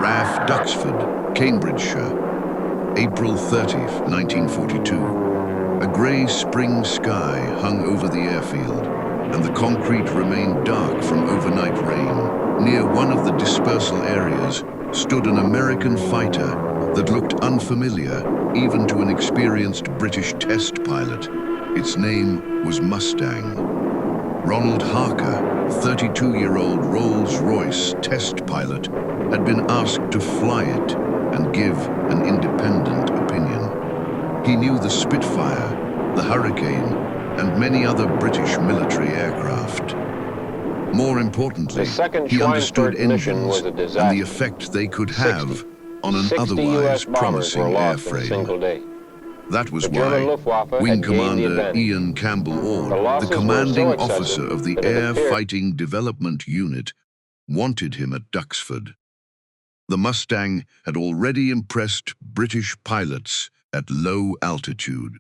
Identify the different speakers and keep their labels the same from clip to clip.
Speaker 1: RAF Duxford, Cambridgeshire, April 30th, 1942. A grey spring sky hung over the airfield, and the concrete remained dark from overnight rain. Near one of the dispersal areas stood an American fighter that looked unfamiliar even to an experienced British test pilot. Its name was Mustang. Ronald Harker, 32-year-old Rolls-Royce test pilot, had been asked to fly it and give an independent opinion. He knew the Spitfire, the Hurricane, and many other British military aircraft. More importantly, he understood engines and the effect they could have on an otherwise promising airframe. That was why Wing Commander Ian Campbell-Ord, the commanding officer of the Air Fighting Development Unit, wanted him at Duxford. The Mustang had already impressed British pilots at low altitude.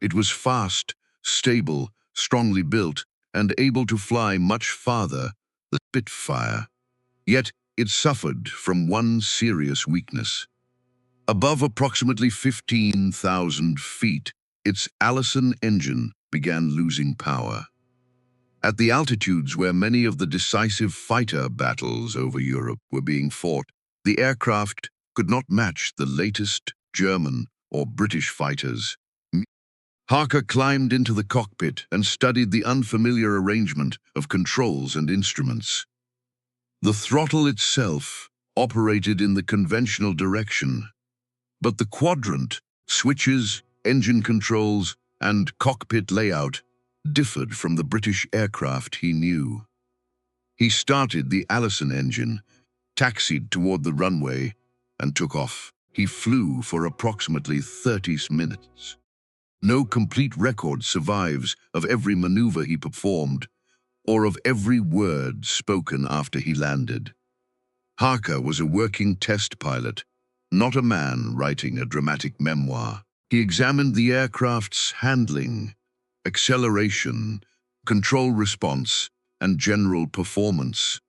Speaker 1: It was fast, stable, strongly built, and able to fly much farther than the Spitfire. Yet it suffered from one serious weakness. Above approximately 15,000 feet, its Allison engine began losing power. At the altitudes where many of the decisive fighter battles over Europe were being fought, the aircraft could not match the latest German or British fighters. Harker climbed into the cockpit and studied the unfamiliar arrangement of controls and instruments. The throttle itself operated in the conventional direction, but the quadrant, switches, engine controls, and cockpit layout differed from the British aircraft he knew. He started the Allison engine, taxied toward the runway, and took off. He flew for approximately 30 minutes. No complete record survives of every maneuver he performed, or of every word spoken after he landed. Harker was a working test pilot, not a man writing a dramatic memoir. He examined the aircraft's handling, acceleration, control response, and general performance.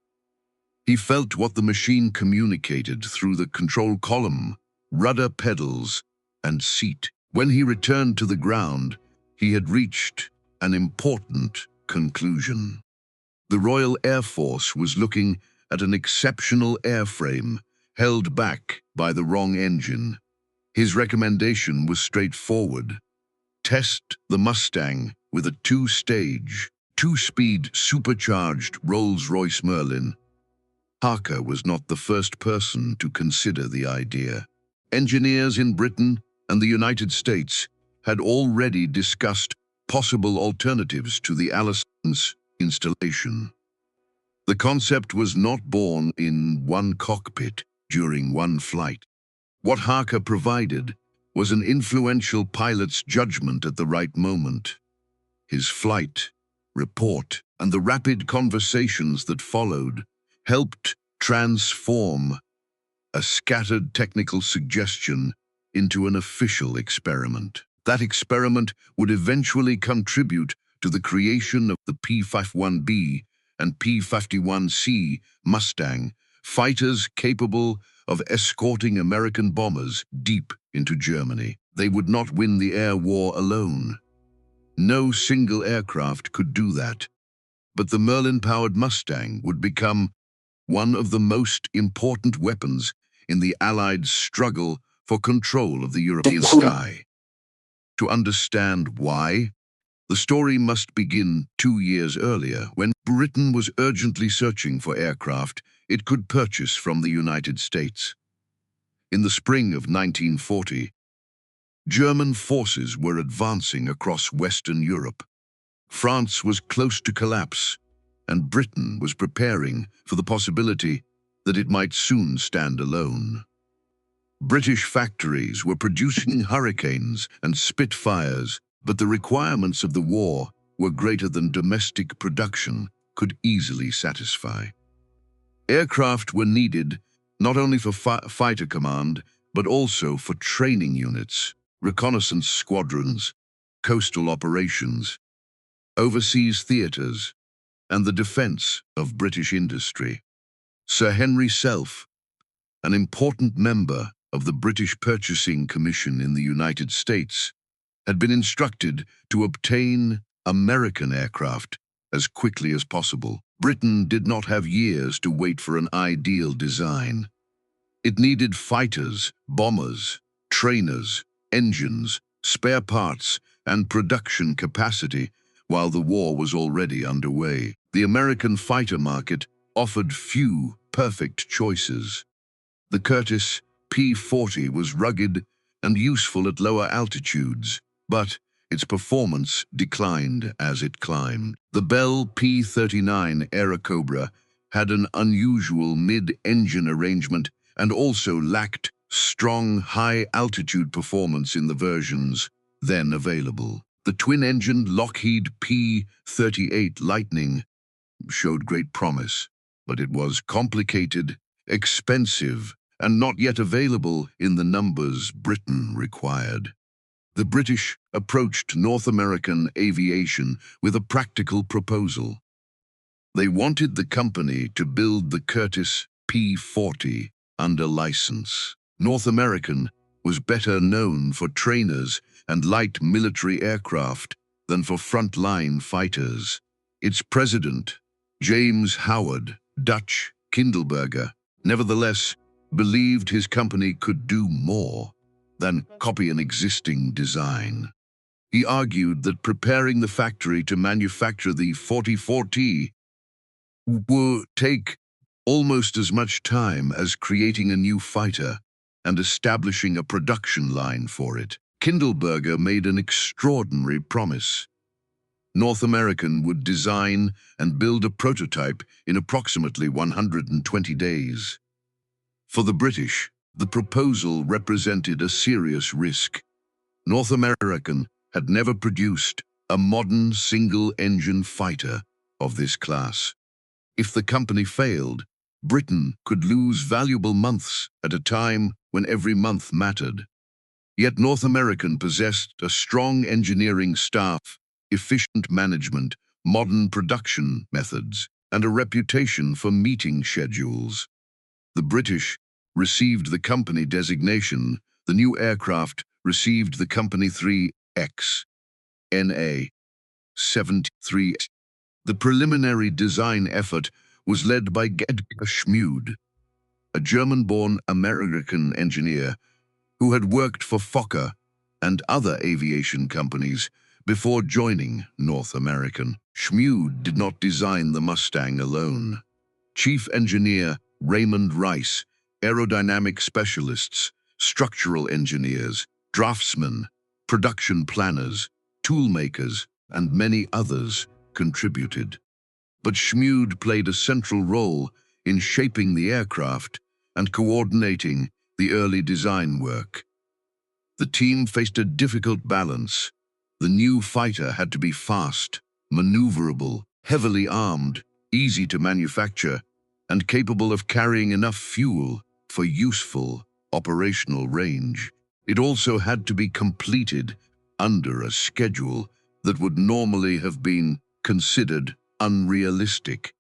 Speaker 1: He felt what the machine communicated through the control column, rudder pedals, and seat. When he returned to the ground, he had reached an important conclusion. The Royal Air Force was looking at an exceptional airframe held back by the wrong engine. His recommendation was straightforward. Test the Mustang with a two-stage, two-speed supercharged Rolls-Royce Merlin. Harker was not the first person to consider the idea. Engineers in Britain and the United States had already discussed possible alternatives to the Allison's installation. The concept was not born in one cockpit during one flight. What Harker provided was an influential pilot's judgment at the right moment. His flight, report, and the rapid conversations that followed helped transform a scattered technical suggestion into an official experiment. That experiment would eventually contribute to the creation of the P-51B and P-51C Mustang, fighters capable of escorting American bombers deep into Germany. They would not win the air war alone. No single aircraft could do that, but the Merlin-powered Mustang would become one of the most important weapons in the Allied struggle for control of the European sky. To understand why, the story must begin 2 years earlier, when Britain was urgently searching for aircraft it could purchase from the United States. In the spring of 1940, German forces were advancing across Western Europe. France was close to collapse, and Britain was preparing for the possibility that it might soon stand alone. British factories were producing Hurricanes and Spitfires, but the requirements of the war were greater than domestic production could easily satisfy. Aircraft were needed not only for fighter command, but also for training units, reconnaissance squadrons, coastal operations, overseas theaters, and the defense of British industry. Sir Henry Self, an important member of the British Purchasing Commission in the United States, had been instructed to obtain American aircraft as quickly as possible. Britain did not have years to wait for an ideal design. It needed fighters, bombers, trainers, engines, spare parts, and production capacity while the war was already underway. The American fighter market offered few perfect choices. The Curtiss P-40 was rugged and useful at lower altitudes, but its performance declined as it climbed. The Bell P-39 Airacobra had an unusual mid-engine arrangement and also lacked strong high-altitude performance in the versions then available. The twin-engined Lockheed P-38 Lightning showed great promise, but it was complicated, expensive, and not yet available in the numbers Britain required. The British approached North American Aviation with a practical proposal. They wanted the company to build the Curtiss P-40 under license. North American was better known for trainers and light military aircraft than for frontline fighters. Its president, James Howard Dutch Kindleberger, nevertheless believed his company could do more than copy an existing design. He argued that preparing the factory to manufacture the 4040 would take almost as much time as creating a new fighter and establishing a production line for it. Kindleberger made an extraordinary promise. North American would design and build a prototype in approximately 120 days. For the British, the proposal represented a serious risk. North American had never produced a modern single-engine fighter of this class. If the company failed, Britain could lose valuable months at a time when every month mattered. Yet North American possessed a strong engineering staff, efficient management, modern production methods, and a reputation for meeting schedules. The British received the company designation. The new aircraft received the company 3X, NA-73. The preliminary design effort was led by Edgar Schmude, a German-born American engineer who had worked for Fokker and other aviation companies before joining North American. Schmude did not design the Mustang alone. Chief engineer Raymond Rice, aerodynamic specialists, structural engineers, draftsmen, production planners, toolmakers, and many others contributed. But Schmude played a central role in shaping the aircraft and coordinating the early design work. The team faced a difficult balance. The new fighter had to be fast, maneuverable, heavily armed, easy to manufacture, and capable of carrying enough fuel for useful operational range. It also had to be completed under a schedule that would normally have been considered unrealistic.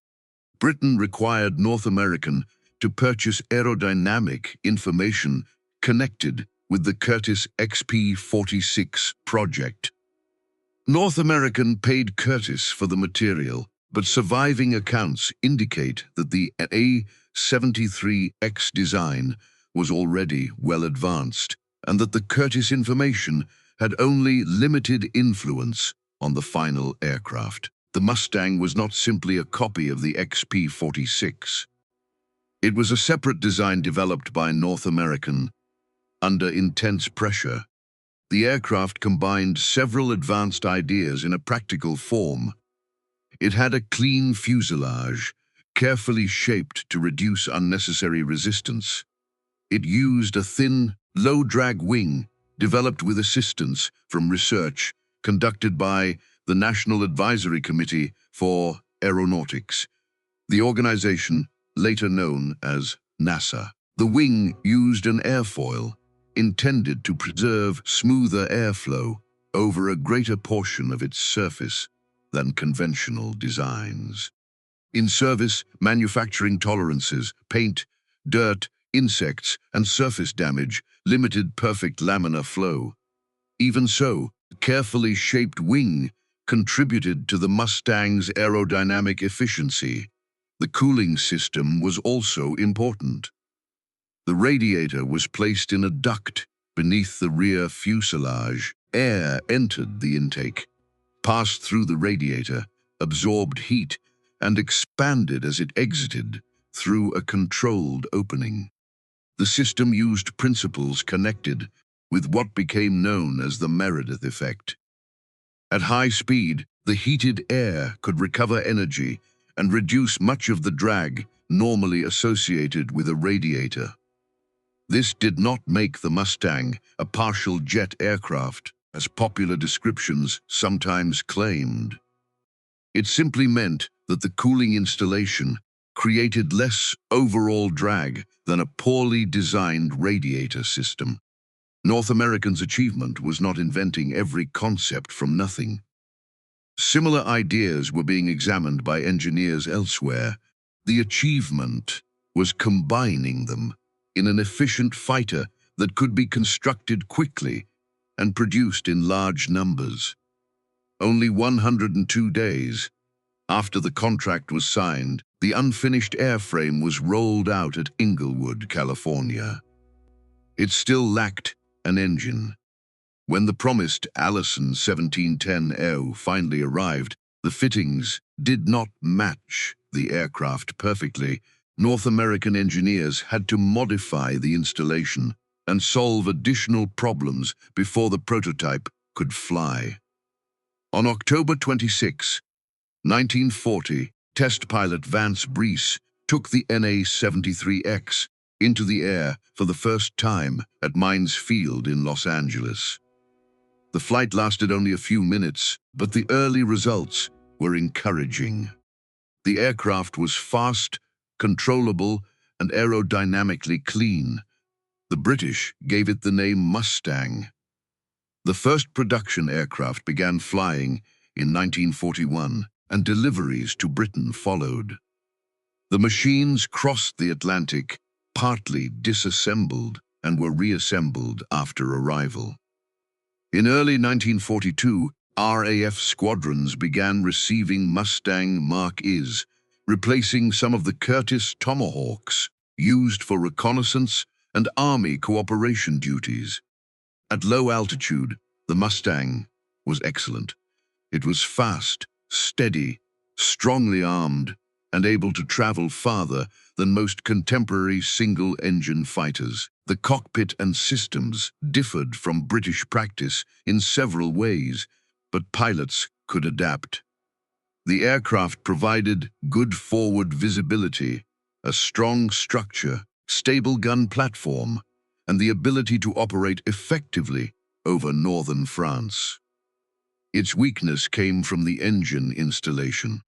Speaker 1: Britain required North American to purchase aerodynamic information connected with the Curtiss XP-46 project. North American paid Curtiss for the material, but surviving accounts indicate that the A-73X design was already well advanced, and that the Curtiss information had only limited influence on the final aircraft. The Mustang was not simply a copy of the XP-46. It was a separate design developed by North American under intense pressure. The aircraft combined several advanced ideas in a practical form. It had a clean fuselage, carefully shaped to reduce unnecessary resistance. It used a thin, low-drag wing developed with assistance from research conducted by the National Advisory Committee for Aeronautics, the organization later known as NASA. The wing used an airfoil intended to preserve smoother airflow over a greater portion of its surface than conventional designs. In service, manufacturing tolerances, paint, dirt, insects, and surface damage limited perfect laminar flow. Even so, a carefully shaped wing contributed to the Mustang's aerodynamic efficiency. The cooling system was also important. The radiator was placed in a duct beneath the rear fuselage. Air entered the intake, passed through the radiator, absorbed heat, and expanded as it exited through a controlled opening. The system used principles connected with what became known as the Meredith effect. At high speed, the heated air could recover energy and reduce much of the drag normally associated with a radiator. This did not make the Mustang a partial jet aircraft, as popular descriptions sometimes claimed. It simply meant that the cooling installation created less overall drag than a poorly designed radiator system. North Americans' achievement was not inventing every concept from nothing. Similar ideas were being examined by engineers elsewhere. The achievement was combining them in an efficient fighter that could be constructed quickly and produced in large numbers. Only 102 days after the contract was signed, the unfinished airframe was rolled out at Inglewood, California. It still lacked an engine. When the promised Allison 1710 finally arrived, the fittings did not match the aircraft perfectly. North American engineers had to modify the installation and solve additional problems before the prototype could fly. On October 26, 1940, test pilot Vance Breese took the NA-73X into the air for the first time at Mines Field in Los Angeles. The flight lasted only a few minutes, but the early results were encouraging. The aircraft was fast, controllable, and aerodynamically clean. The British gave it the name Mustang. The first production aircraft began flying in 1941, and deliveries to Britain followed. The machines crossed the Atlantic, partly disassembled, and were reassembled after arrival. In early 1942, RAF squadrons began receiving Mustang Mark Is, replacing some of the Curtiss Tomahawks used for reconnaissance and Army cooperation duties. At low altitude, the Mustang was excellent. It was fast, steady, strongly armed, and able to travel farther than most contemporary single-engine fighters. The cockpit and systems differed from British practice in several ways, but pilots could adapt. The aircraft provided good forward visibility, a strong structure, stable gun platform, and the ability to operate effectively over northern France. Its weakness came from the engine installation.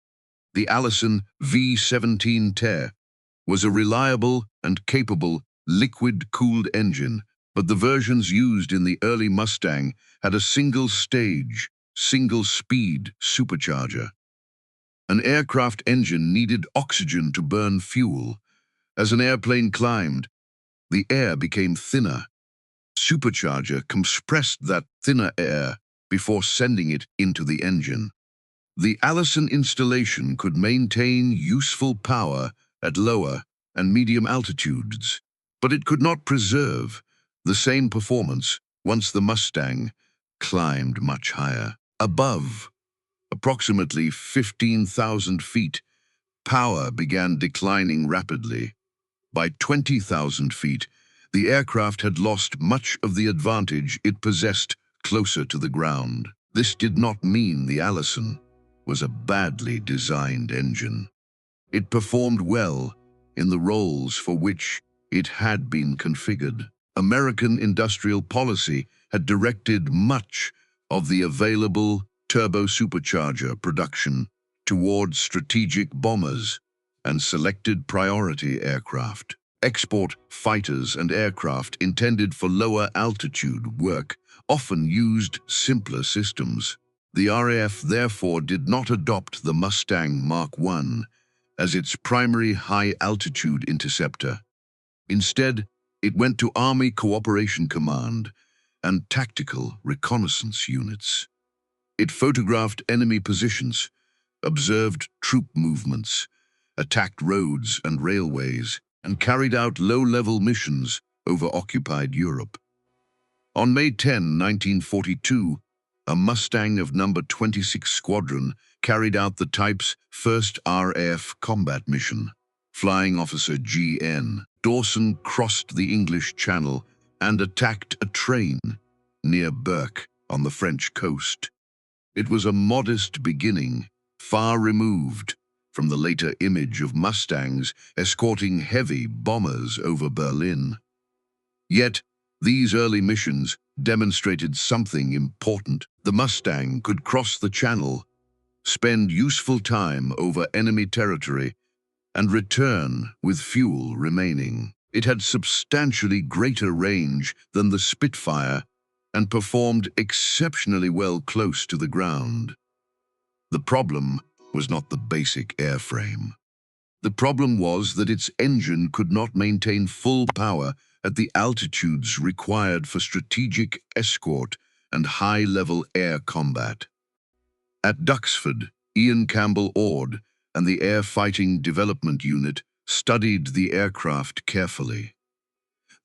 Speaker 1: The Allison V-17 was a reliable and capable liquid-cooled engine, but the versions used in the early Mustang had a single-stage, single-speed supercharger. An aircraft engine needed oxygen to burn fuel. As an airplane climbed, the air became thinner. Supercharger compressed that thinner air before sending it into the engine. The Allison installation could maintain useful power at lower and medium altitudes, but it could not preserve the same performance once the Mustang climbed much higher. Above approximately 15,000 feet, power began declining rapidly. By 20,000 feet, the aircraft had lost much of the advantage it possessed closer to the ground. This did not mean the Allison was a badly designed engine. It performed well in the roles for which it had been configured. American industrial policy had directed much of the available turbo-supercharger production towards strategic bombers and selected priority aircraft. Export fighters and aircraft intended for lower altitude work often used simpler systems. The RAF therefore did not adopt the Mustang Mark I as its primary high-altitude interceptor. Instead, it went to Army Cooperation Command and tactical reconnaissance units. It photographed enemy positions, observed troop movements, attacked roads and railways, and carried out low-level missions over occupied Europe. On May 10, 1942, a Mustang of No. 26 Squadron carried out the type's first RAF combat mission. Flying Officer G.N. Dawson crossed the English Channel and attacked a train near Burke on the French coast. It was a modest beginning, far removed from the later image of Mustangs escorting heavy bombers over Berlin. Yet, these early missions demonstrated something important. The Mustang could cross the Channel, spend useful time over enemy territory, and return with fuel remaining. It had substantially greater range than the Spitfire and performed exceptionally well close to the ground. The problem was not the basic airframe. The problem was that its engine could not maintain full power at the altitudes required for strategic escort and high-level air combat. At Duxford, Ian Campbell Ord and the Air Fighting Development Unit studied the aircraft carefully.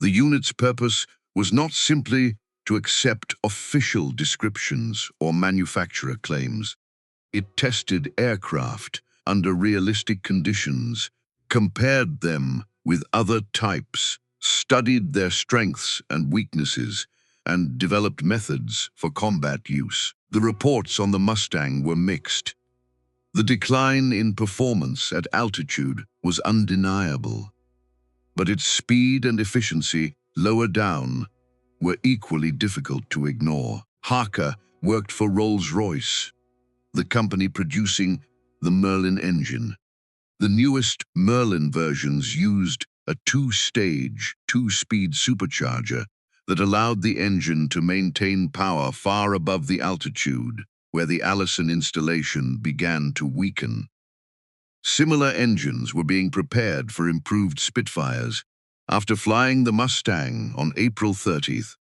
Speaker 1: The unit's purpose was not simply to accept official descriptions or manufacturer claims. It tested aircraft under realistic conditions, compared them with other types, studied their strengths and weaknesses, and developed methods for combat use. The reports on the Mustang were mixed. The decline in performance at altitude was undeniable, but its speed and efficiency lower down were equally difficult to ignore. Harker worked for Rolls-Royce, the company producing the Merlin engine. The newest Merlin versions used a two-stage, two-speed supercharger that allowed the engine to maintain power far above the altitude where the Allison installation began to weaken. Similar engines were being prepared for improved Spitfires. After flying the Mustang on April 30th,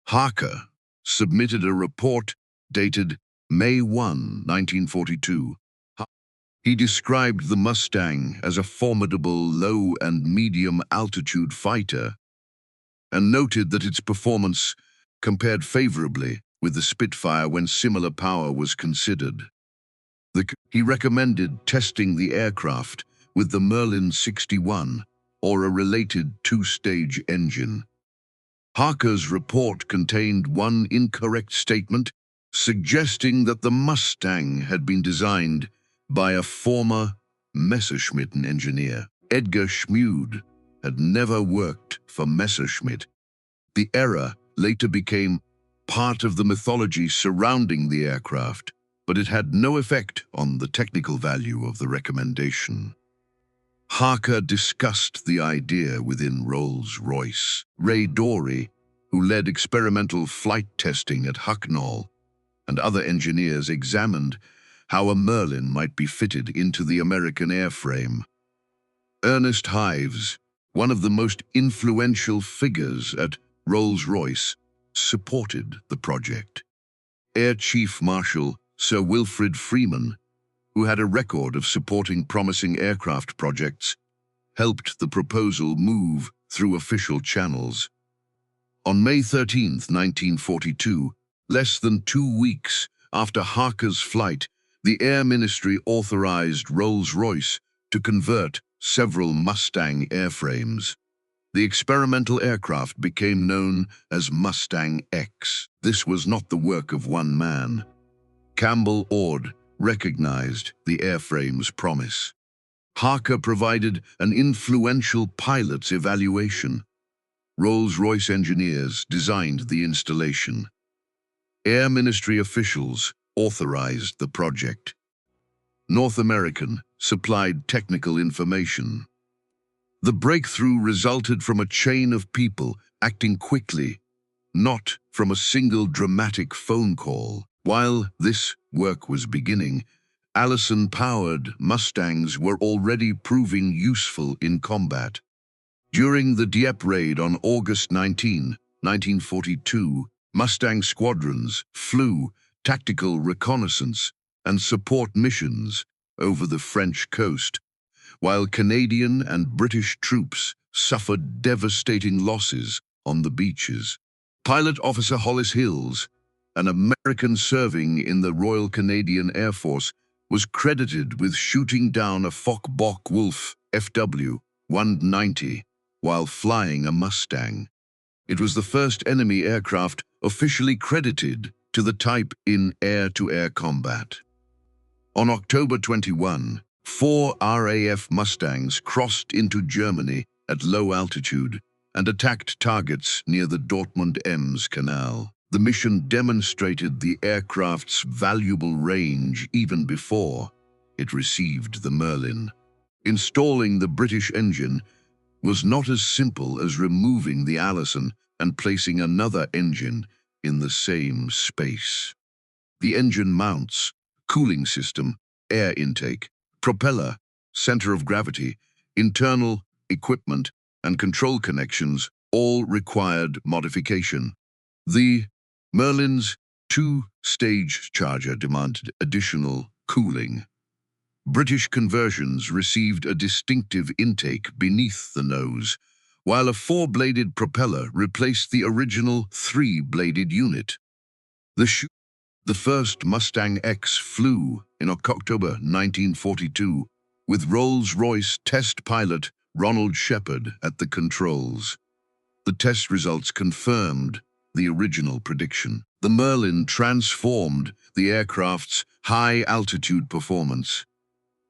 Speaker 1: Harker submitted a report dated May 1, 1942. He described the Mustang as a formidable low and medium altitude fighter and noted that its performance compared favorably with the Spitfire when similar power was considered. He recommended testing the aircraft with the Merlin 61 or a related two-stage engine. Harker's report contained one incorrect statement, suggesting that the Mustang had been designed by a former Messerschmitt engineer. Edgar Schmude had never worked for Messerschmitt. The error later became part of the mythology surrounding the aircraft, but it had no effect on the technical value of the recommendation. Harker discussed the idea within Rolls-Royce. Ray Dorey, who led experimental flight testing at Hucknall, and other engineers examined how a Merlin might be fitted into the American airframe. Ernest Hives, one of the most influential figures at Rolls-Royce, supported the project. Air Chief Marshal Sir Wilfrid Freeman, who had a record of supporting promising aircraft projects, helped the proposal move through official channels. On May 13, 1942, less than 2 weeks after Harker's flight, the Air Ministry authorized Rolls-Royce to convert several Mustang airframes. The experimental aircraft became known as Mustang X. This was not the work of one man. Campbell Ord recognized the airframe's promise. Harker provided an influential pilot's evaluation. Rolls-Royce engineers designed the installation. Air Ministry officials authorized the project. North American supplied technical information. The breakthrough resulted from a chain of people acting quickly, not from a single dramatic phone call. While this work was beginning, Allison-powered Mustangs were already proving useful in combat. During the Dieppe raid on August 19, 1942, Mustang squadrons flew tactical reconnaissance and support missions over the French coast, while Canadian and British troops suffered devastating losses on the beaches. Pilot Officer Hollis Hills, an American serving in the Royal Canadian Air Force, was credited with shooting down a Focke-Wulf FW-190 while flying a Mustang. It was the first enemy aircraft officially credited to the type in air-to-air combat. On October 21, 4 RAF Mustangs crossed into Germany at low altitude and attacked targets near the Dortmund-Ems Canal. The mission demonstrated the aircraft's valuable range even before it received the Merlin. Installing the British engine was not as simple as removing the Allison and placing another engine in the same space. The engine mounts, cooling system, air intake, propeller, center of gravity, internal equipment, and control connections all required modification. The Merlin's two-stage charger demanded additional cooling. British conversions received a distinctive intake beneath the nose, while a 4-bladed propeller replaced the original 3-bladed unit. The first Mustang X flew in October 1942 with Rolls-Royce test pilot Ronald Shepard at the controls. The test results confirmed the original prediction. The Merlin transformed the aircraft's high-altitude performance.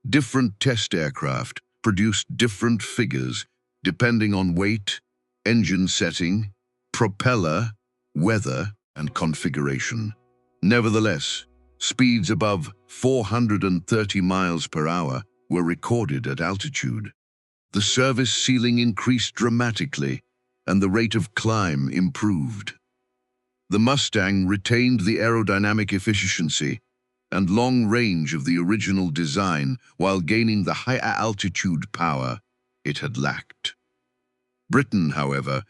Speaker 1: Different test aircraft produced different figures depending on weight, engine setting, propeller, weather, and configuration. Nevertheless, speeds above 430 miles per hour were recorded at altitude. The service ceiling increased dramatically, and the rate of climb improved. The Mustang retained the aerodynamic efficiency and long range of the original design while gaining the higher altitude power it had lacked. Britain, however,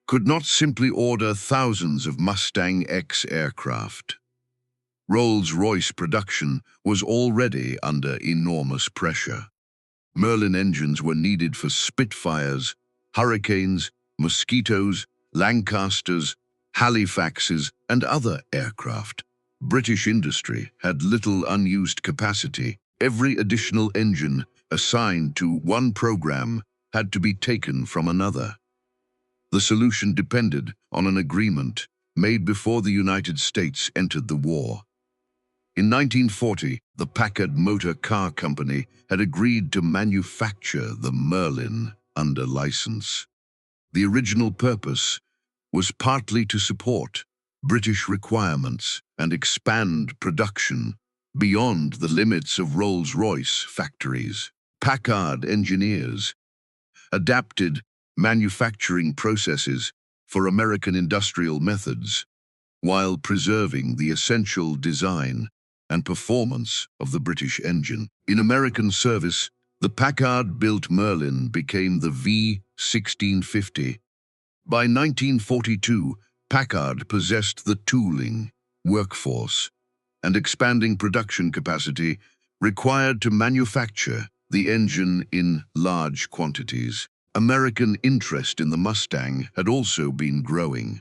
Speaker 1: could not simply order thousands of Mustang X aircraft. Rolls-Royce production was already under enormous pressure. Merlin engines were needed for Spitfires, Hurricanes, Mosquitoes, Lancasters, Halifaxes, and other aircraft. British industry had little unused capacity. Every additional engine assigned to one program had to be taken from another. The solution depended on an agreement made before the United States entered the war. In 1940, the Packard Motor Car Company had agreed to manufacture the Merlin under license. The original purpose was partly to support British requirements and expand production beyond the limits of Rolls-Royce factories. Packard engineers adapted manufacturing processes for American industrial methods while preserving the essential design and performance of the British engine. In American service, the Packard-built Merlin became the V1650. By 1942, Packard possessed the tooling, workforce, and expanding production capacity required to manufacture the engine in large quantities. American interest in the Mustang had also been growing.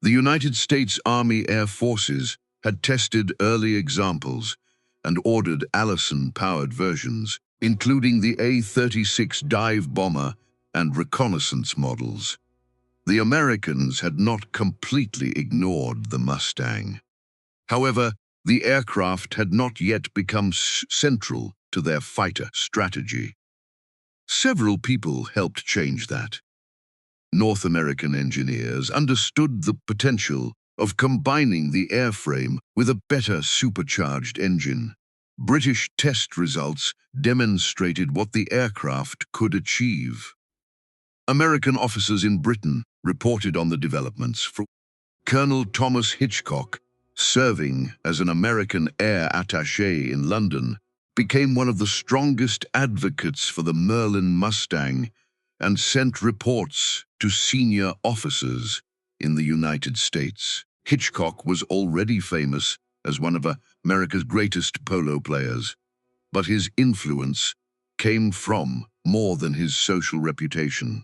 Speaker 1: The United States Army Air Forces had tested early examples and ordered Allison-powered versions, including the A-36 dive bomber and reconnaissance models. The Americans had not completely ignored the Mustang. However, the aircraft had not yet become central to their fighter strategy. Several people helped change that. North American engineers understood the potential of combining the airframe with a better supercharged engine. British test results demonstrated what the aircraft could achieve. American officers in Britain reported on the developments. From Colonel Thomas Hitchcock, serving as an American air attaché in London, became one of the strongest advocates for the Merlin Mustang and sent reports to senior officers in the United States. Hitchcock was already famous as one of America's greatest polo players, but his influence came from more than his social reputation.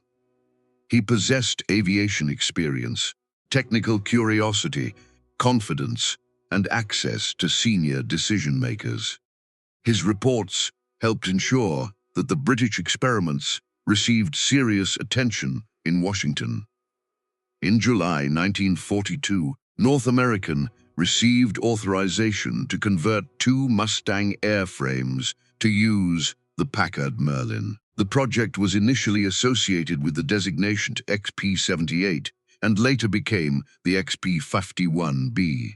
Speaker 1: He possessed aviation experience, technical curiosity, confidence, and access to senior decision-makers. His reports helped ensure that the British experiments received serious attention in Washington. In July 1942, North American received authorization to convert 2 Mustang airframes to use the Packard Merlin. The project was initially associated with the designation XP-78 and later became the XP-51B.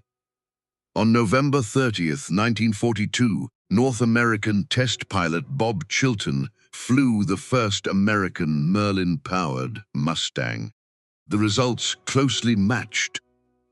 Speaker 1: On November 30, 1942, North American test pilot Bob Chilton flew the first American Merlin-powered Mustang. The results closely matched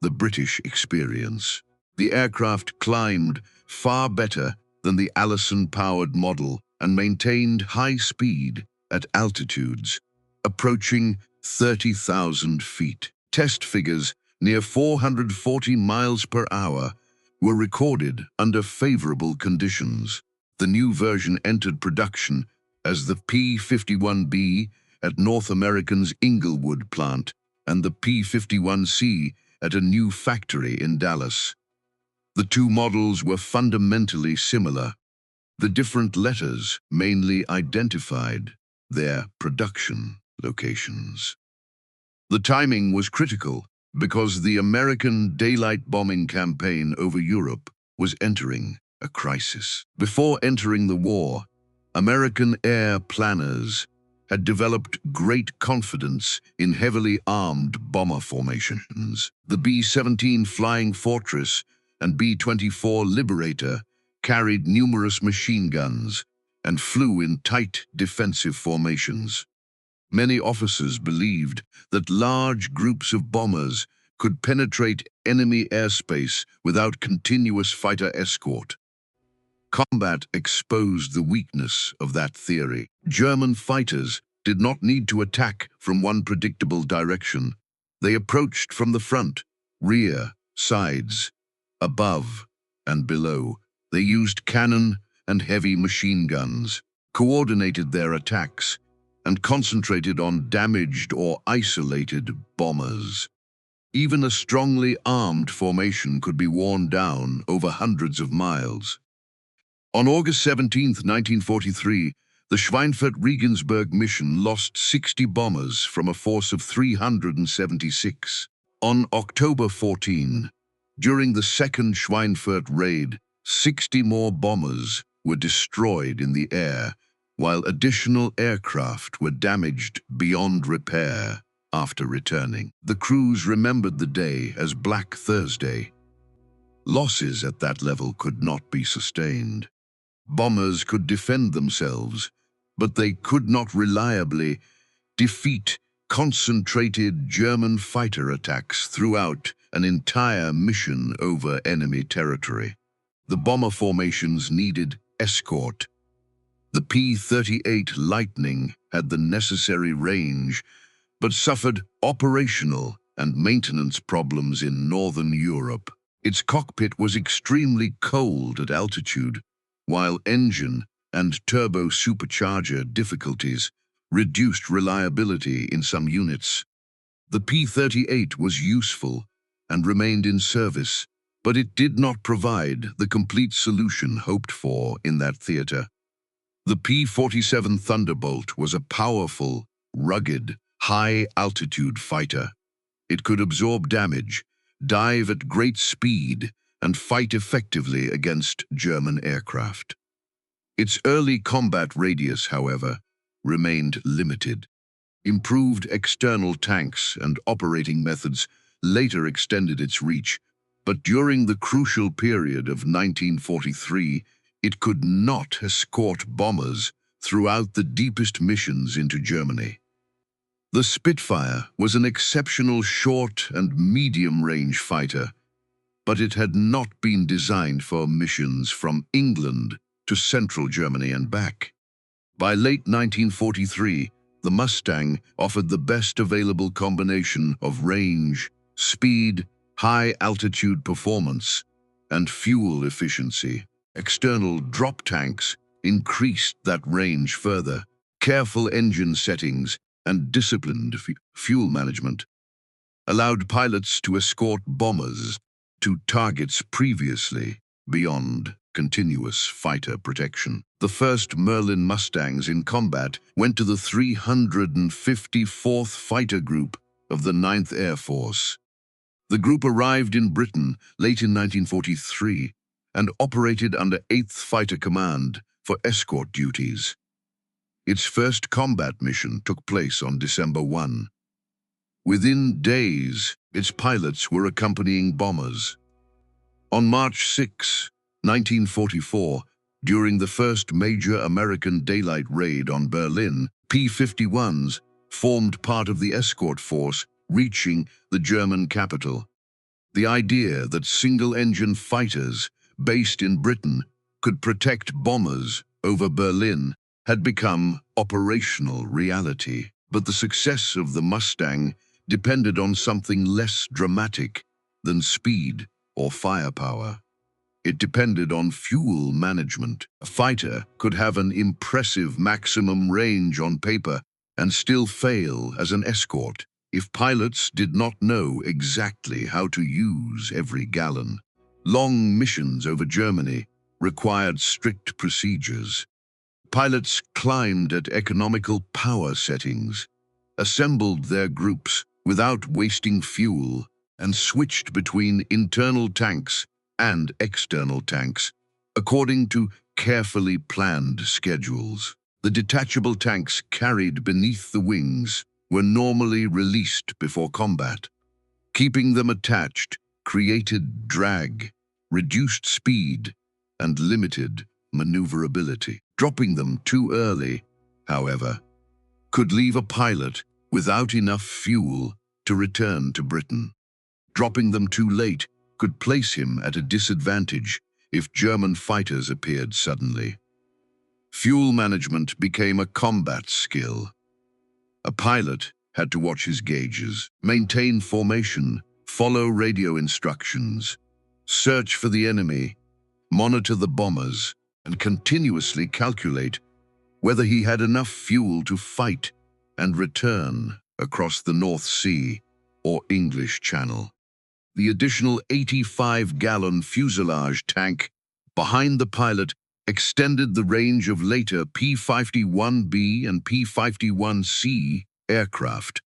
Speaker 1: the British experience. The aircraft climbed far better than the Allison-powered model and maintained high speed at altitudes approaching 30,000 feet. Test figures near 440 miles per hour were recorded under favorable conditions. The new version entered production as the P-51B at North American's Inglewood plant and the P-51C at a new factory in Dallas. The two models were fundamentally similar. The different letters mainly identified their production locations. The timing was critical because the American daylight bombing campaign over Europe was entering a crisis. Before entering the war, American air planners had developed great confidence in heavily armed bomber formations. The B-17 Flying Fortress and B-24 Liberator carried numerous machine guns and flew in tight defensive formations. Many officers believed that large groups of bombers could penetrate enemy airspace without continuous fighter escort. Combat exposed the weakness of that theory. German fighters did not need to attack from one predictable direction. They approached from the front, rear, sides, above, and below. They used cannon and heavy machine guns, coordinated their attacks, and concentrated on damaged or isolated bombers. Even a strongly armed formation could be worn down over hundreds of miles. On August 17, 1943, the Schweinfurt-Regensburg mission lost 60 bombers from a force of 376. On October 14, during the second Schweinfurt raid, 60 more bombers were destroyed in the air, while additional aircraft were damaged beyond repair after returning. The crews remembered the day as Black Thursday. Losses at that level could not be sustained. Bombers could defend themselves, but they could not reliably defeat concentrated German fighter attacks throughout an entire mission over enemy territory. The bomber formations needed escort. The P-38 Lightning had the necessary range, but suffered operational and maintenance problems in northern Europe. Its cockpit was extremely cold at altitude, while engine and turbo supercharger difficulties reduced reliability in some units. The P-38 was useful and remained in service, but it did not provide the complete solution hoped for in that theater. The P-47 Thunderbolt was a powerful, rugged, high-altitude fighter. It could absorb damage, dive at great speed, and fight effectively against German aircraft. Its early combat radius, however, remained limited. Improved external tanks and operating methods later extended its reach, but during the crucial period of 1943, it could not escort bombers throughout the deepest missions into Germany. The Spitfire was an exceptional short and medium-range fighter, but it had not been designed for missions from England to central Germany and back. By late 1943, the Mustang offered the best available combination of range, speed, high-altitude performance, and fuel efficiency. External drop tanks increased that range further. Careful engine settings and disciplined fuel management allowed pilots to escort bombers to targets previously beyond continuous fighter protection. The first Merlin Mustangs in combat went to the 354th Fighter Group of the 9th Air Force. The group arrived in Britain late in 1943 and operated under 8th Fighter Command for escort duties. Its first combat mission took place on December 1. Within days, its pilots were accompanying bombers. On March 6, 1944, during the first major American daylight raid on Berlin, P-51s formed part of the escort force reaching the German capital. The idea that single-engine fighters based in Britain could protect bombers over Berlin had become operational reality. But the success of the Mustang depended on something less dramatic than speed or firepower. It depended on fuel management. A fighter could have an impressive maximum range on paper and still fail as an escort if pilots did not know exactly how to use every gallon. Long missions over Germany required strict procedures. Pilots climbed at economical power settings, assembled their groups without wasting fuel, and switched between internal tanks and external tanks according to carefully planned schedules. The detachable tanks carried beneath the wings were normally released before combat. Keeping them attached created drag, reduced speed, and limited maneuverability. Dropping them too early, however, could leave a pilot without enough fuel to return to Britain. Dropping them too late could place him at a disadvantage if German fighters appeared suddenly. Fuel management became a combat skill. A pilot had to watch his gauges, maintain formation, follow radio instructions, search for the enemy, monitor the bombers, and continuously calculate whether he had enough fuel to fight and return across the North Sea or English Channel. The additional 85-gallon fuselage tank behind the pilot extended the range of later P-51B and P-51C aircraft,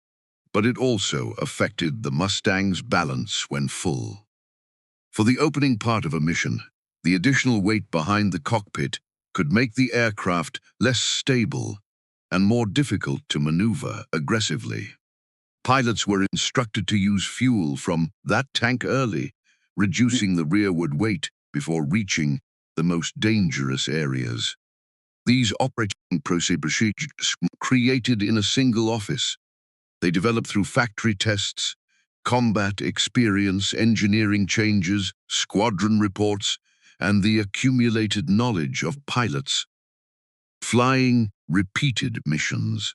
Speaker 1: but it also affected the Mustang's balance when full. For the opening part of a mission, the additional weight behind the cockpit could make the aircraft less stable and more difficult to maneuver aggressively. Pilots were instructed to use fuel from that tank early, reducing the rearward weight before reaching the most dangerous areas. These operating procedures created in a single office. They developed through factory tests, combat experience, engineering changes, squadron reports, and the accumulated knowledge of pilots. Flying repeated missions.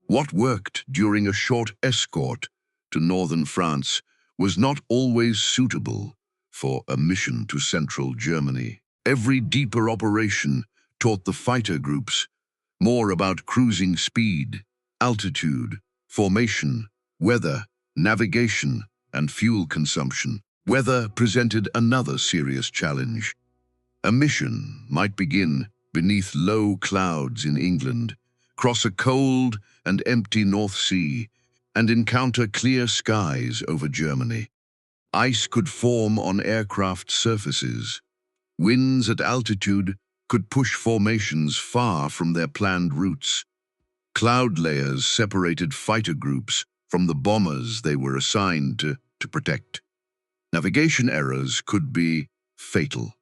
Speaker 1: What worked during a short escort to northern France was not always suitable for a mission to central Germany. Every deeper operation taught the fighter groups more about cruising speed, altitude, formation, weather, navigation, and fuel consumption. Weather presented another serious challenge. A mission might begin beneath low clouds in England, cross a cold and empty North Sea, and encounter clear skies over Germany. Ice could form on aircraft surfaces. Winds at altitude could push formations far from their planned routes. Cloud layers separated fighter groups from the bombers they were assigned to protect. Navigation errors could be fatal.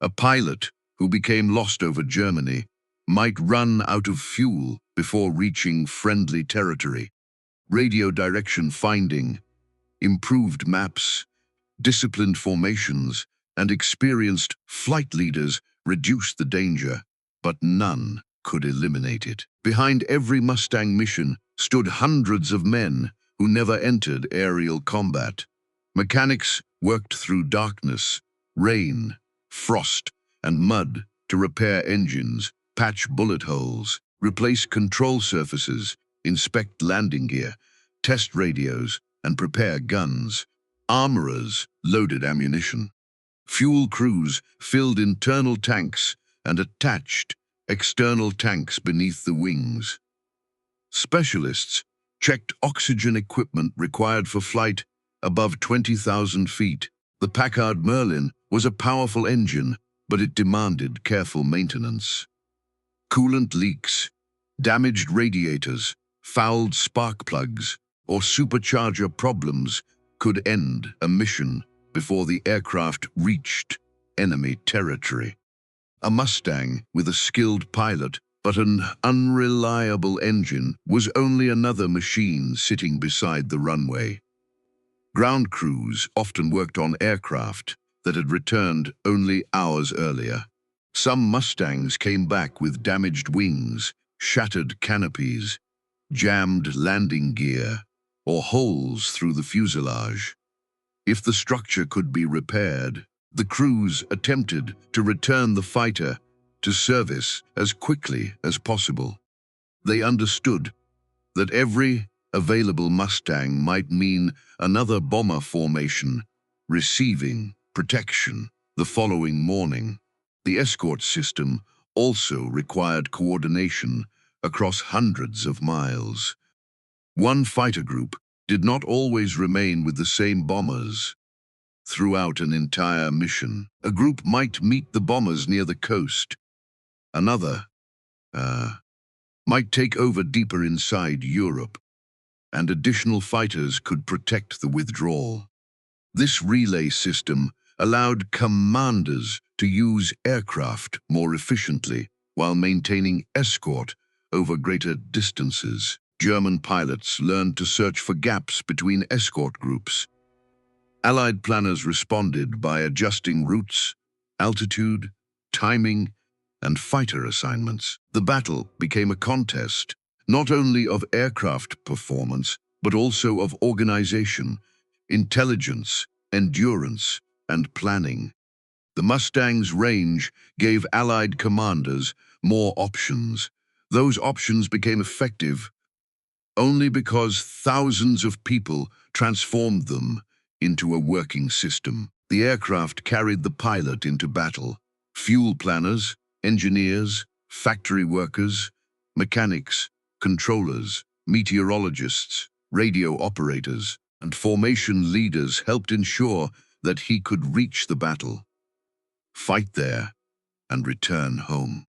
Speaker 1: A pilot who became lost over Germany might run out of fuel before reaching friendly territory. Radio direction finding, improved maps, disciplined formations, and experienced flight leaders reduced the danger, but none could eliminate it. Behind every Mustang mission stood hundreds of men who never entered aerial combat. Mechanics worked through darkness, rain, frost, and mud to repair engines, patch bullet holes, replace control surfaces, inspect landing gear, test radios, and prepare guns. Armorers loaded ammunition. Fuel crews filled internal tanks and attached external tanks beneath the wings. Specialists checked oxygen equipment required for flight above 20,000 feet. The Packard Merlin was a powerful engine, but it demanded careful maintenance. Coolant leaks, damaged radiators, fouled spark plugs, or supercharger problems could end a mission before the aircraft reached enemy territory. A Mustang with a skilled pilot but an unreliable engine was only another machine sitting beside the runway. Ground crews often worked on aircraft that had returned only hours earlier. Some Mustangs came back with damaged wings, shattered canopies, jammed landing gear, or holes through the fuselage. If the structure could be repaired, the crews attempted to return the fighter to service as quickly as possible. They understood that every available Mustang might mean another bomber formation receiving protection the following morning. The escort system also required coordination across hundreds of miles. One fighter group did not always remain with the same bombers throughout an entire mission. A group might meet the bombers near the coast. Another might take over deeper inside Europe, and additional fighters could protect the withdrawal. This relay system allowed commanders to use aircraft more efficiently while maintaining escort over greater distances. German pilots learned to search for gaps between escort groups. Allied planners responded by adjusting routes, altitude, timing, and fighter assignments. The battle became a contest, not only of aircraft performance, but also of organization, intelligence, endurance, and planning. The Mustang's range gave Allied commanders more options. Those options became effective only because thousands of people transformed them into a working system. The aircraft carried the pilot into battle. Fuel planners, engineers, factory workers, mechanics, controllers, meteorologists, radio operators, and formation leaders helped ensure that he could reach the battle, fight there, and return home.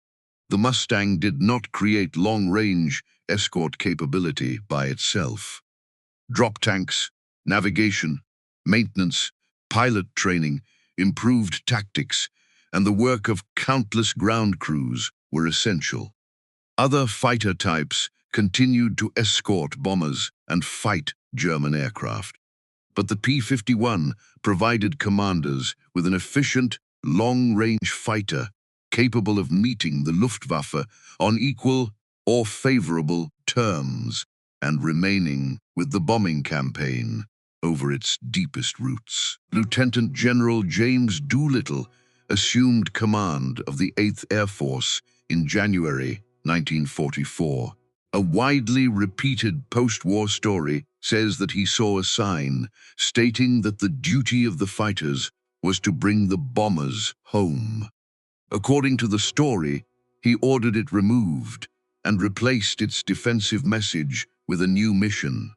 Speaker 1: The Mustang did not create long-range escort capability by itself. Drop tanks, navigation, maintenance, pilot training, improved tactics, and the work of countless ground crews were essential. Other fighter types continued to escort bombers and fight German aircraft. But the P-51 provided commanders with an efficient, long-range fighter capable of meeting the Luftwaffe on equal or favorable terms and remaining with the bombing campaign over its deepest routes. Lieutenant General James Doolittle assumed command of the 8th Air Force in January 1944. A widely repeated post-war story says that he saw a sign stating that the duty of the fighters was to bring the bombers home. According to the story, he ordered it removed and replaced its defensive message with a new mission: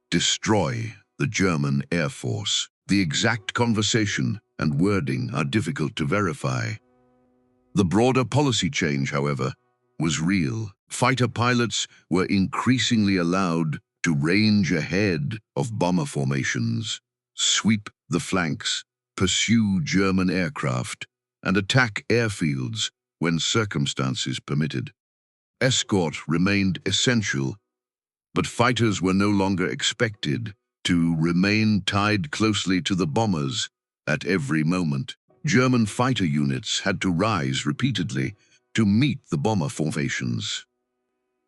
Speaker 1: destroy the German Air Force. The exact conversation and wording are difficult to verify. The broader policy change, however, was real. Fighter pilots were increasingly allowed to range ahead of bomber formations, sweep the flanks, pursue German aircraft, and attack airfields when circumstances permitted. Escort remained essential, but fighters were no longer expected to remain tied closely to the bombers at every moment. German fighter units had to rise repeatedly to meet the bomber formations.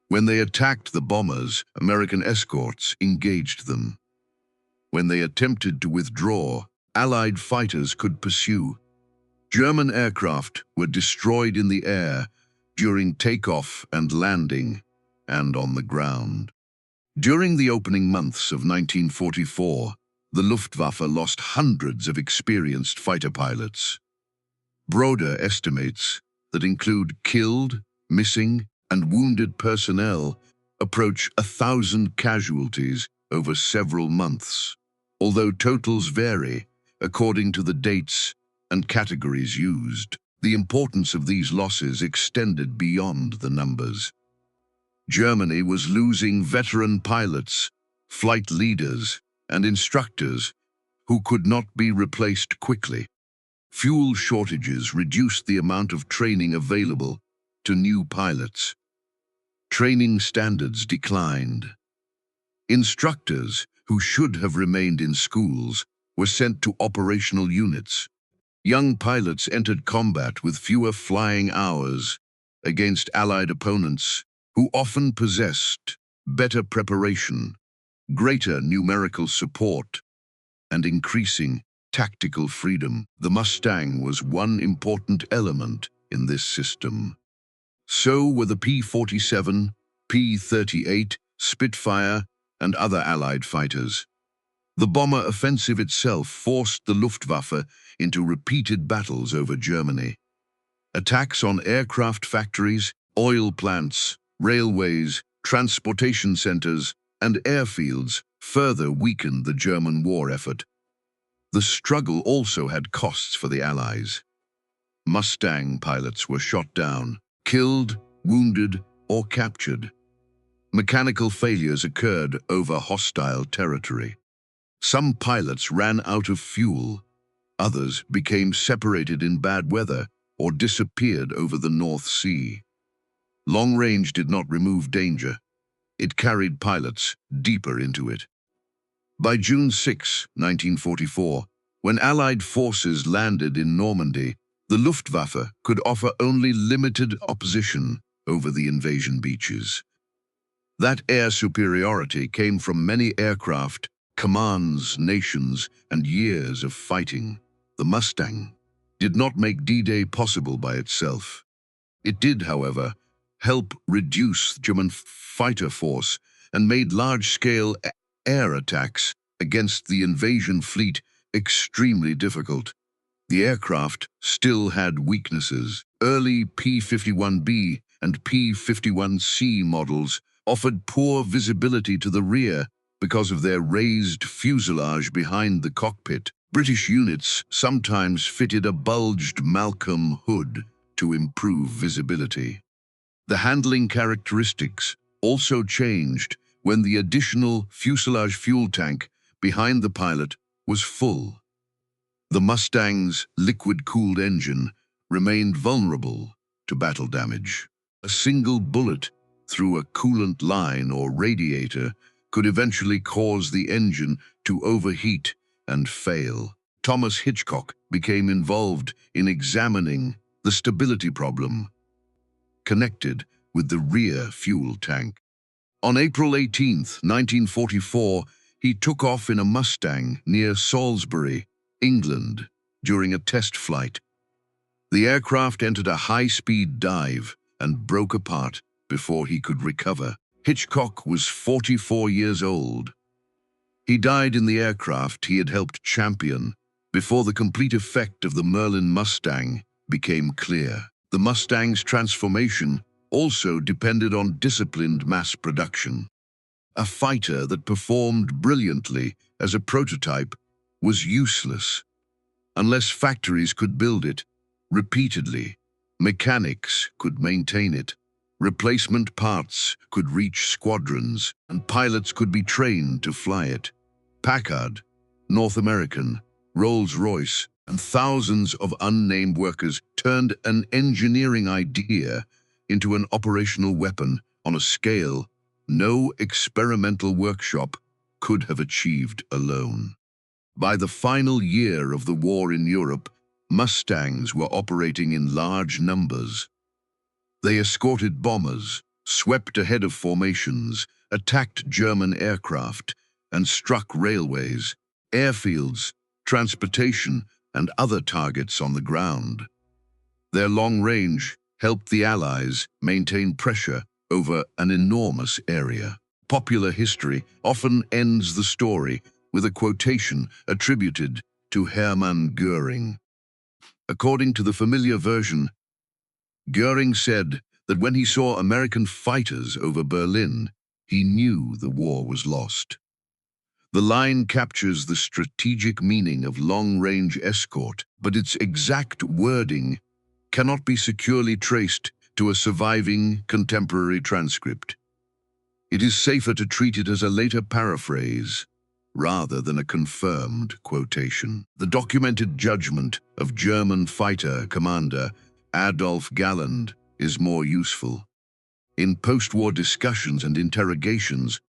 Speaker 1: When they attacked the bombers, American escorts engaged them. When they attempted to withdraw, Allied fighters could pursue. German aircraft were destroyed in the air during takeoff and landing, and on the ground. During the opening months of 1944, the Luftwaffe lost hundreds of experienced fighter pilots. Broder estimates that include killed, missing, and wounded personnel approach 1,000 casualties over several months, although totals vary according to the dates and categories used. The importance of these losses extended beyond the numbers. Germany was losing veteran pilots, flight leaders, and instructors who could not be replaced quickly. Fuel shortages reduced the amount of training available to new pilots. Training standards declined. Instructors who should have remained in schools were sent to operational units. Young pilots entered combat with fewer flying hours against Allied opponents who often possessed better preparation, greater numerical support, and increasing tactical freedom. The Mustang was one important element in this system. So were the P-47, P-38, Spitfire, and other Allied fighters. The bomber offensive itself forced the Luftwaffe into repeated battles over Germany. Attacks on aircraft factories, oil plants, railways, transportation centers, and airfields further weakened the German war effort. The struggle also had costs for the Allies. Mustang pilots were shot down, killed, wounded, or captured. Mechanical failures occurred over hostile territory. Some pilots ran out of fuel. Others became separated in bad weather or disappeared over the North Sea. Long range did not remove danger. It carried pilots deeper into it. By June 6, 1944, when Allied forces landed in Normandy, the Luftwaffe could offer only limited opposition over the invasion beaches. That air superiority came from many aircraft, commands, nations, and years of fighting. The Mustang did not make D-Day possible by itself. It did, however, help reduce German fighter force and made large-scale air attacks against the invasion fleet extremely difficult. The aircraft still had weaknesses. Early P-51B and P-51C models offered poor visibility to the rear because of their raised fuselage behind the cockpit. British units sometimes fitted a bulged Malcolm hood to improve visibility. The handling characteristics also changed when the additional fuselage fuel tank behind the pilot was full. The Mustang's liquid-cooled engine remained vulnerable to battle damage. A single bullet through a coolant line or radiator could eventually cause the engine to overheat and fail. Thomas Hitchcock became involved in examining the stability problem connected with the rear fuel tank. On April 18, 1944, he took off in a Mustang near Salisbury, England, during a test flight. The aircraft entered a high-speed dive and broke apart before he could recover. Hitchcock was 44 years old. He died in the aircraft he had helped champion before the complete effect of the Merlin Mustang became clear. The Mustang's transformation also depended on disciplined mass production. A fighter that performed brilliantly as a prototype was useless unless factories could build it repeatedly, mechanics could maintain it, replacement parts could reach squadrons, and pilots could be trained to fly it. Packard, North American, Rolls-Royce, and thousands of unnamed workers turned an engineering idea into an operational weapon on a scale no experimental workshop could have achieved alone. By the final year of the war in Europe, Mustangs were operating in large numbers. They escorted bombers, swept ahead of formations, attacked German aircraft, and struck railways, airfields, transportation, and other targets on the ground. Their long range helped the Allies maintain pressure over an enormous area. Popular history often ends the story with a quotation attributed to Hermann Göring. According to the familiar version, Göring said that when he saw American fighters over Berlin, he knew the war was lost. The line captures the strategic meaning of long-range escort, but its exact wording cannot be securely traced to a surviving contemporary transcript. It is safer to treat it as a later paraphrase rather than a confirmed quotation. The documented judgment of German fighter commander Adolf Galland is more useful. In post-war discussions and interrogations,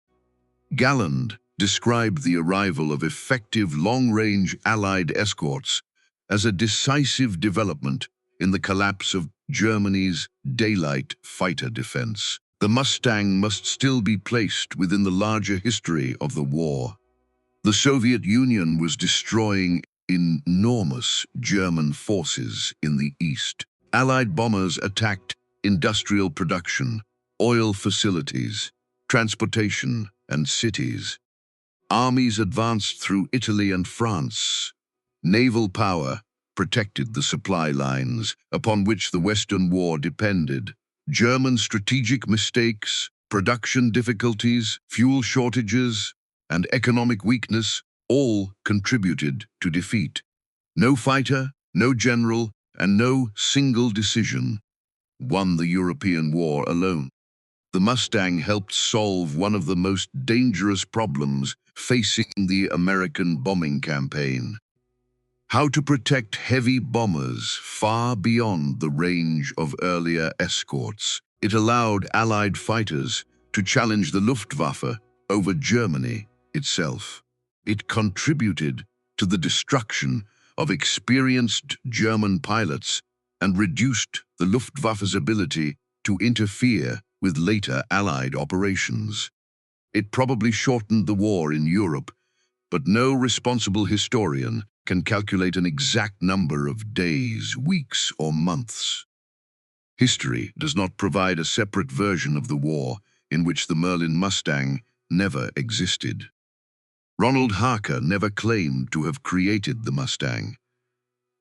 Speaker 1: Galland described the arrival of effective long-range Allied escorts as a decisive development in the collapse of Germany's daylight fighter defense. The Mustang must still be placed within the larger history of the war. The Soviet Union was destroying enormous German forces in the east. Allied bombers attacked industrial production, oil facilities, transportation, and cities. Armies advanced through Italy and France. Naval power protected the supply lines upon which the Western war depended. German strategic mistakes, production difficulties, fuel shortages, and economic weakness all contributed to defeat. No fighter, no general, and no single decision won the European war alone. The Mustang helped solve one of the most dangerous problems facing the American bombing campaign: how to protect heavy bombers far beyond the range of earlier escorts. It allowed Allied fighters to challenge the Luftwaffe over Germany itself. It contributed to the destruction of experienced German pilots and reduced the Luftwaffe's ability to interfere with later Allied operations. It probably shortened the war in Europe, but no responsible historian can calculate an exact number of days, weeks, or months. History does not provide a separate version of the war in which the Merlin Mustang never existed. Ronald Harker never claimed to have created the Mustang.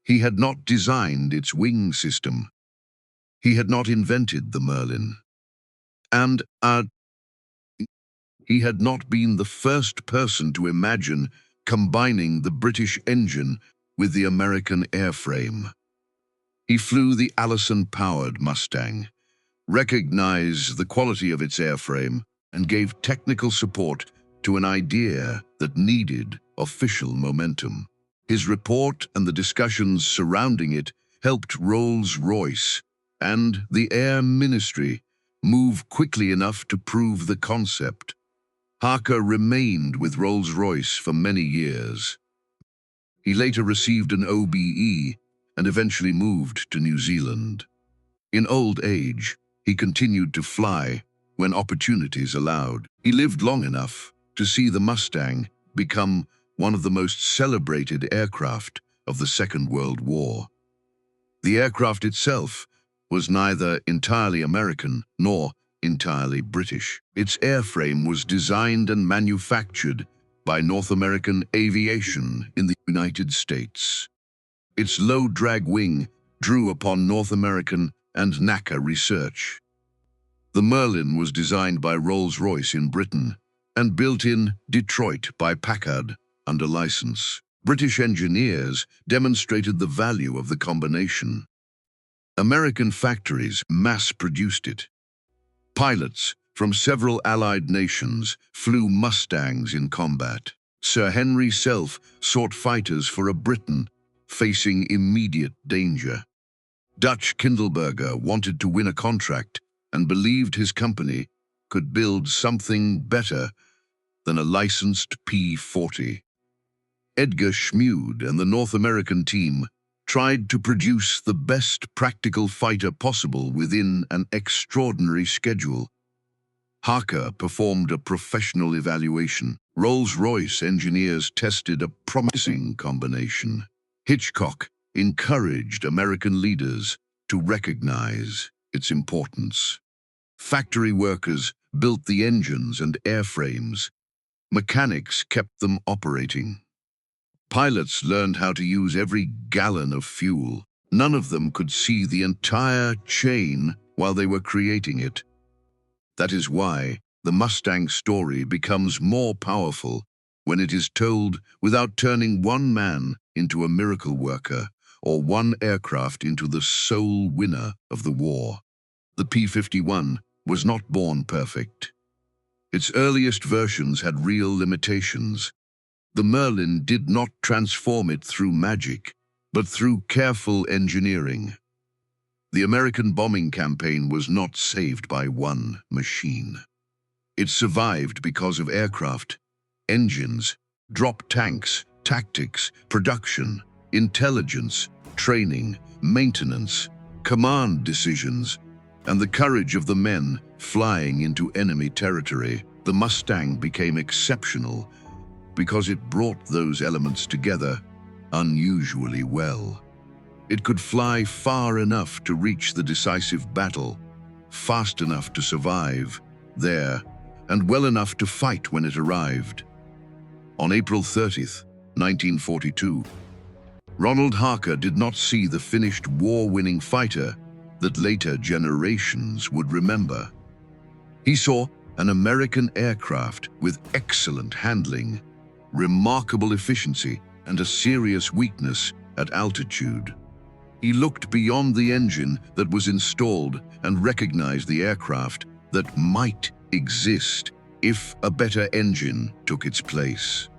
Speaker 1: He had not designed its wing system. He had not invented the Merlin. And he had not been the first person to imagine combining the British engine with the American airframe. He flew the Allison-powered Mustang, recognized the quality of its airframe, and gave technical support to an idea that needed official momentum. His report and the discussions surrounding it helped Rolls-Royce and the Air Ministry move quickly enough to prove the concept. Harker remained with Rolls-Royce for many years. He later received an OBE and eventually moved to New Zealand. In old age, he continued to fly when opportunities allowed. He lived long enough to see the Mustang become one of the most celebrated aircraft of the Second World War. The aircraft itself was neither entirely American nor entirely British. Its airframe was designed and manufactured by North American Aviation in the United States. Its low-drag wing drew upon North American and NACA research. The Merlin was designed by Rolls-Royce in Britain and built in Detroit by Packard under license. British engineers demonstrated the value of the combination. American factories mass-produced it. Pilots from several Allied nations flew Mustangs in combat. Sir Henry Self sought fighters for a Britain facing immediate danger. Dutch Kindleberger wanted to win a contract and believed his company could build something better than a licensed P-40. Edgar Schmude and the North American team tried to produce the best practical fighter possible within an extraordinary schedule. Harker performed a professional evaluation. Rolls-Royce engineers tested a promising combination. Hitchcock encouraged American leaders to recognize its importance. Factory workers built the engines and airframes. Mechanics kept them operating. Pilots learned how to use every gallon of fuel. None of them could see the entire chain while they were creating it. That is why the Mustang story becomes more powerful when it is told without turning one man into a miracle worker or one aircraft into the sole winner of the war. The P-51 was not born perfect. Its earliest versions had real limitations. The Merlin did not transform it through magic, but through careful engineering. The American bombing campaign was not saved by one machine. It survived because of aircraft, engines, drop tanks, tactics, production, intelligence, training, maintenance, command decisions, and the courage of the men flying into enemy territory. The Mustang became exceptional because it brought those elements together unusually well. It could fly far enough to reach the decisive battle, fast enough to survive there, and well enough to fight when it arrived. On April 30th, 1942, Ronald Harker did not see the finished war-winning fighter that later generations would remember. He saw an American aircraft with excellent handling, remarkable efficiency, and a serious weakness at altitude. He looked beyond the engine that was installed and recognized the aircraft that might exist if a better engine took its place.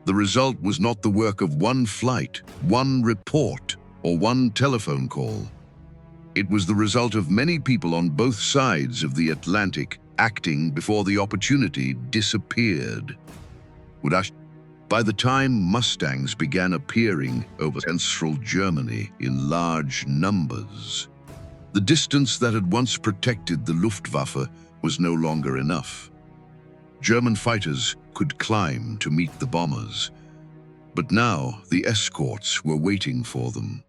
Speaker 1: The result was not the work of one flight, one report, or one telephone call. It was the result of many people on both sides of the Atlantic acting before the opportunity disappeared. By the time Mustangs began appearing over central Germany in large numbers, the distance that had once protected the Luftwaffe was no longer enough. German fighters could climb to meet the bombers, but now the escorts were waiting for them.